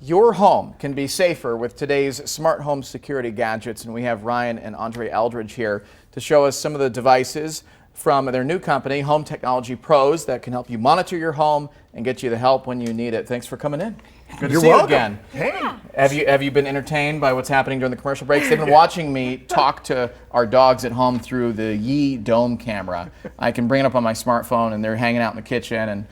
Your home can be safer with today's smart home security gadgets, and we have Ryan and Andrea Aldridge here to show us some of the devices from their new company, Home Technology Pros, that can help you monitor your home and get you the help when you need it. Thanks for coming in. Good to see you again. Hey. Have you been entertained by what's happening during the commercial breaks? They've been watching me talk to our dogs at home through the Yee Dome camera. I can bring it up on my smartphone, and they're hanging out in the kitchen, and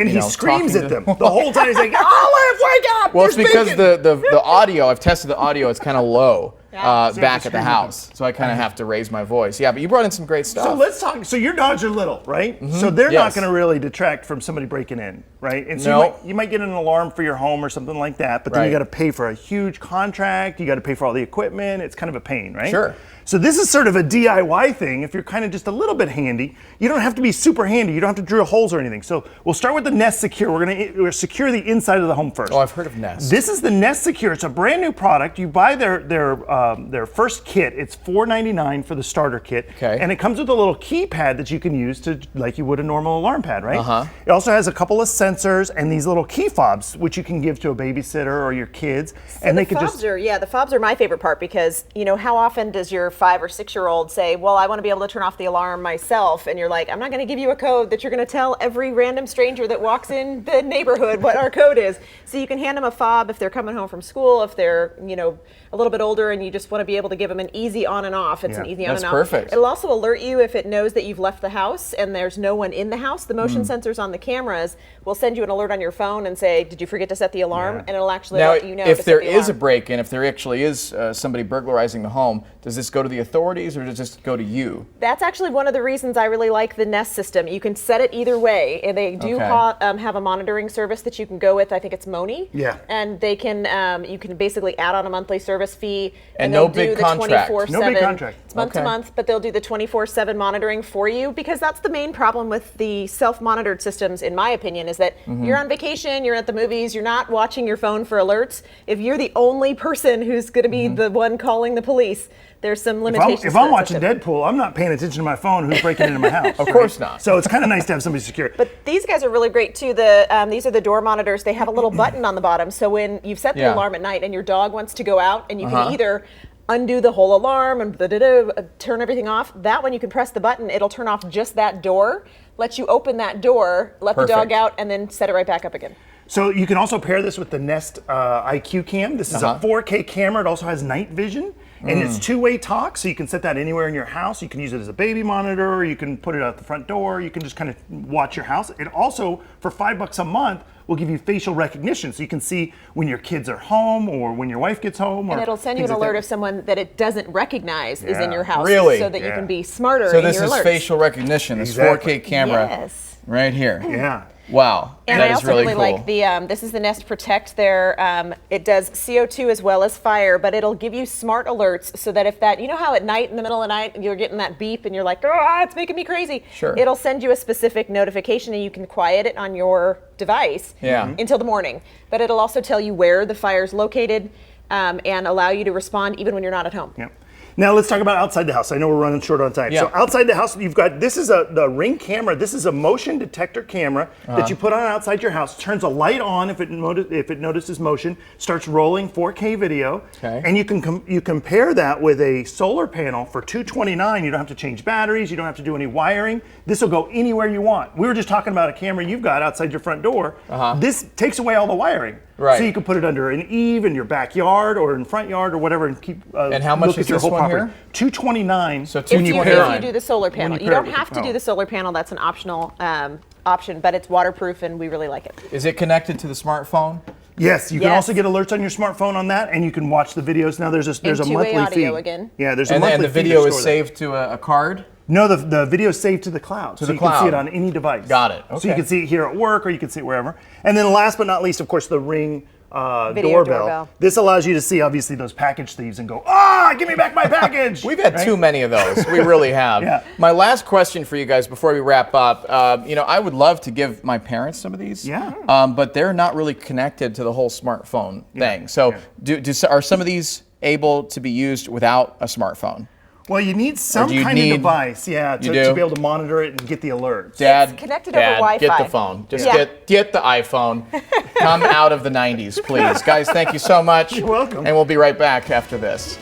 he screams at them the whole time. He's like, "Olive, wake up!" Well, it's because the audio. I've tested the audio. It's kind of low back at the house, so I kind of have to raise my voice. Yeah, but you brought in some great stuff. So let's talk. So your dogs are little, right? Mm-hmm. So they're not going to really detract from somebody breaking in, right? And so you might get an alarm for your home or something like that, but then you got to pay for a huge contract. You got to pay for all the equipment. It's kind of a pain, right? Sure. So this is sort of a DIY thing. If you're kind of just a little bit handy, you don't have to be super handy. You don't have to drill holes or anything. So we'll start with the Nest Secure. We're going to secure the inside of the home first. Oh, I've heard of Nest. This is the Nest Secure. It's a brand new product. You buy their first kit. It's $4.99 for the starter kit. Okay. And it comes with a little keypad that you can use to, like you would a normal alarm pad, right? Uh-huh. It also has a couple of sensors and these little key fobs, which you can give to a babysitter or your kids. So and the fobs are my favorite part, because how often does your 5 or 6 year old say, well, I want to be able to turn off the alarm myself, and you're like, I'm not going to give you a code that you're going to tell every random stranger that walks in the neighborhood what our code is. So you can hand them a fob if they're coming home from school, if they're a little bit older and you just want to be able to give them an easy on and off. It's an easy on and off. That's perfect. It'll also alert you if it knows that you've left the house and there's no one in the house. The motion sensors on the cameras will send you an alert on your phone and say, did you forget to set the alarm? And it'll actually let you know if there is a alarm. break-in, if there actually is somebody burglarizing the home, does this go to the authorities or does this go to you? That's actually one of the reasons I really like the Nest system. You can set it either way, and they do have a monitoring service that you can go with. I think it's Moni. Yeah. And they can you can basically add on a monthly service fee, and no big contract. No big contract. It's month to month, but they'll do the 24/7 monitoring for you, because that's the main problem with the self-monitored systems, in my opinion, is that you're on vacation, you're at the movies, you're not watching your phone for alerts. If you're the only person who's going to be the one calling the police, there's some limitations. If I'm watching Deadpool, I'm not paying attention to my phone who's breaking into my house. Of course not. So it's kind of nice to have somebody secure. But these guys are really great too. These are the door monitors. They have a little button on the bottom. So when you've set the alarm at night and your dog wants to go out, and you can either undo the whole alarm and turn everything off. That one you can press the button. It'll turn off just that door, let you open that door, let the dog out, and then set it right back up again. So you can also pair this with the Nest IQ Cam. This is a 4K camera. It also has night vision. And it's two-way talk, so you can set that anywhere in your house. You can use it as a baby monitor, or you can put it out the front door. You can just kind of watch your house. It also, for $5 a month, will give you facial recognition, so you can see when your kids are home or when your wife gets home. And it'll send you an alert if someone that it doesn't recognize is in your house. Really? So that you can be smarter in your alerts. So this is facial recognition, this 4K camera right here. Yeah. Wow, and that I is also really cool. like the, this is the Nest Protect. It does CO2 as well as fire, but it'll give you smart alerts so that if that, how at night, in the middle of the night, you're getting that beep and you're like, it's making me crazy. Sure. It'll send you a specific notification and you can quiet it on your device until the morning. But it'll also tell you where the fire's located and allow you to respond even when you're not at home. Yep. Now let's talk about outside the house. I know we're running short on time. Yeah. So outside the house, you've got, this is the Ring camera. This is a motion detector camera that you put on outside your house. Turns a light on if it notices motion. Starts rolling 4K video. Okay. And you compare that with a solar panel for $229. You don't have to change batteries. You don't have to do any wiring. This will go anywhere you want. We were just talking about a camera you've got outside your front door. This takes away all the wiring. Right. So you can put it under an eave in your backyard or in front yard or whatever, and keep. And how much is this one here? $229. So if you do the solar panel, you don't have to do the solar panel. That's an optional option, but it's waterproof, and we really like it. Is it connected to the smartphone? Yes, you can also get alerts on your smartphone on that, and you can watch the videos. Now there's a monthly audio fee. Again. Yeah, there's a monthly fee. And the video is saved to a card? No, the video is saved to the cloud. So you can see it on any device. Got it. Okay. So you can see it here at work, or you can see it wherever. And then last but not least, of course, the Ring doorbell. This allows you to see, obviously, those package thieves and go, give me back my package. We've had too many of those. We really have. My last question for you guys before we wrap up, I would love to give my parents some of these, but they're not really connected to the whole smartphone thing. So are some of these able to be used without a smartphone? Well, you need some do you kind of need- device, yeah, You to do? be able to monitor it and get the alerts. Dad, It's connected over Dad, Wi-Fi. get the phone. Just Yeah. get the iPhone. Come out of the 90s, please. Guys, thank you so much. You're welcome. And we'll be right back after this.